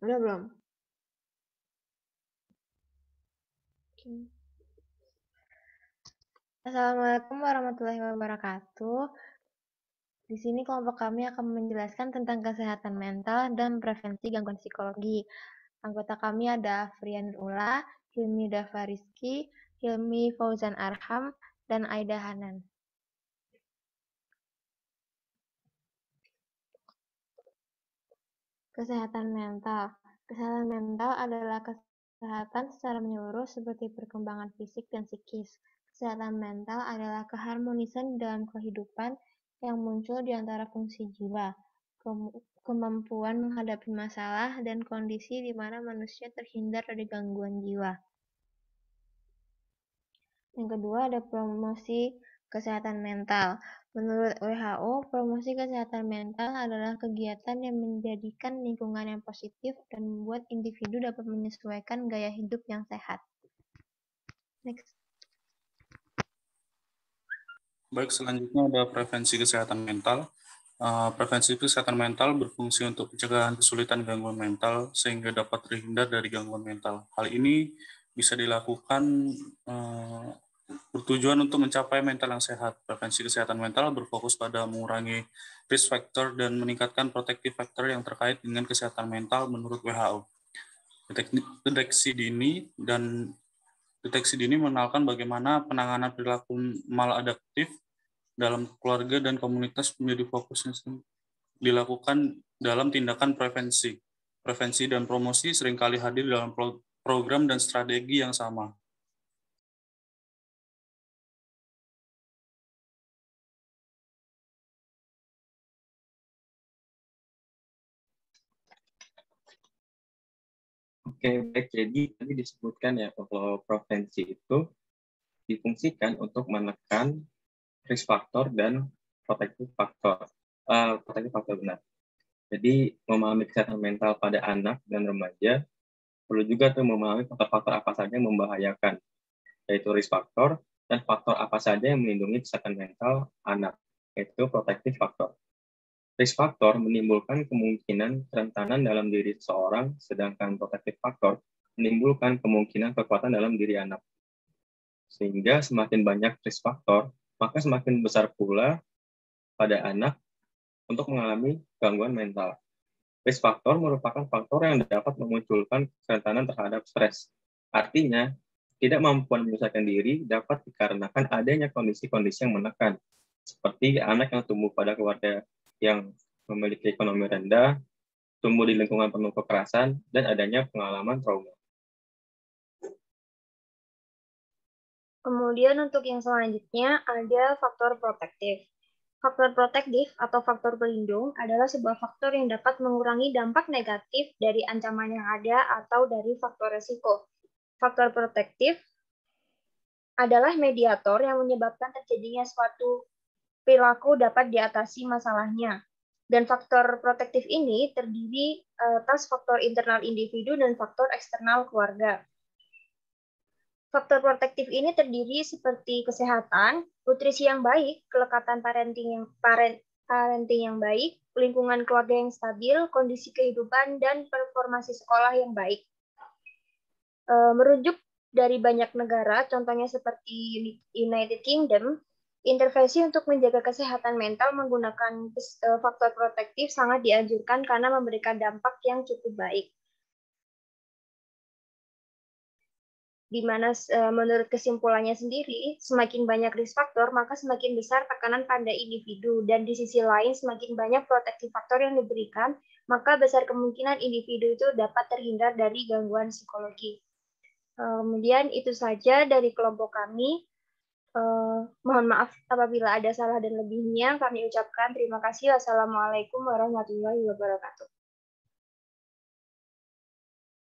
Udah belum? Assalamualaikum warahmatullahi wabarakatuh. Di sini kelompok kami akan menjelaskan tentang kesehatan mental dan prevensi gangguan psikologi. Anggota kami ada Afrian Ula, Hilmi Dafariski, Hilmi Fauzan Arham, dan Aida Hanan. Kesehatan mental. Kesehatan mental adalah kesehatan secara menyeluruh seperti perkembangan fisik dan psikis. Kesehatan mental adalah keharmonisan dalam kehidupan yang muncul di antara fungsi jiwa, kemampuan menghadapi masalah, dan kondisi di mana manusia terhindar dari gangguan jiwa. Yang kedua ada promosi kesehatan mental. Menurut WHO, promosi kesehatan mental adalah kegiatan yang menjadikan lingkungan yang positif dan membuat individu dapat menyesuaikan gaya hidup yang sehat. Next. Baik, selanjutnya ada prevensi kesehatan mental. Prevensi kesehatan mental berfungsi untuk pencegahan kesulitan gangguan mental sehingga dapat terhindar dari gangguan mental. Hal ini bisa dilakukan bertujuan untuk mencapai mental yang sehat. Prevensi kesehatan mental berfokus pada mengurangi risk factor dan meningkatkan protective factor yang terkait dengan kesehatan mental menurut WHO. Deteksi dini mengenalkan bagaimana penanganan perilaku maladaptif dalam keluarga dan komunitas menjadi fokus yang dilakukan dalam tindakan prevensi. Prevensi dan promosi seringkali hadir dalam program dan strategi yang sama. Oke, baik. Jadi tadi disebutkan ya bahwa prevensi itu difungsikan untuk menekan risk factor dan protective factor. Protective factor benar. Jadi memahami kesehatan mental pada anak dan remaja perlu juga tuh memahami faktor-faktor apa saja yang membahayakan, yaitu risk factor dan faktor apa saja yang melindungi kesehatan mental anak, yaitu protective factor. Risk factor menimbulkan kemungkinan kerentanan dalam diri seseorang, sedangkan protective factor menimbulkan kemungkinan kekuatan dalam diri anak. Sehingga semakin banyak risk factor, maka semakin besar pula pada anak untuk mengalami gangguan mental. Risk factor merupakan faktor yang dapat memunculkan kerentanan terhadap stres. Artinya, tidak mampuan menyelesaikan diri dapat dikarenakan adanya kondisi-kondisi yang menekan, seperti anak yang tumbuh pada keluarga yang memiliki ekonomi rendah, tumbuh di lingkungan penuh kekerasan, dan adanya pengalaman trauma. Kemudian untuk yang selanjutnya ada faktor protektif. Faktor protektif atau faktor pelindung adalah sebuah faktor yang dapat mengurangi dampak negatif dari ancaman yang ada atau dari faktor resiko. Faktor protektif adalah mediator yang menyebabkan terjadinya suatu perilaku dapat diatasi masalahnya. Dan faktor protektif ini terdiri atas faktor internal individu dan faktor eksternal keluarga. Faktor protektif ini terdiri seperti kesehatan, nutrisi yang baik, kelekatan parenting yang baik, lingkungan keluarga yang stabil, kondisi kehidupan, dan performasi sekolah yang baik. Merujuk dari banyak negara, contohnya seperti United Kingdom, intervensi untuk menjaga kesehatan mental menggunakan faktor protektif sangat dianjurkan karena memberikan dampak yang cukup baik. Di mana menurut kesimpulannya sendiri, semakin banyak risk factor, maka semakin besar tekanan pada individu. Dan di sisi lain, semakin banyak protective factor yang diberikan, maka besar kemungkinan individu itu dapat terhindar dari gangguan psikologi. Kemudian itu saja dari kelompok kami. Mohon maaf apabila ada salah dan lebihnya. Kami ucapkan terima kasih. Wassalamualaikum warahmatullahi wabarakatuh.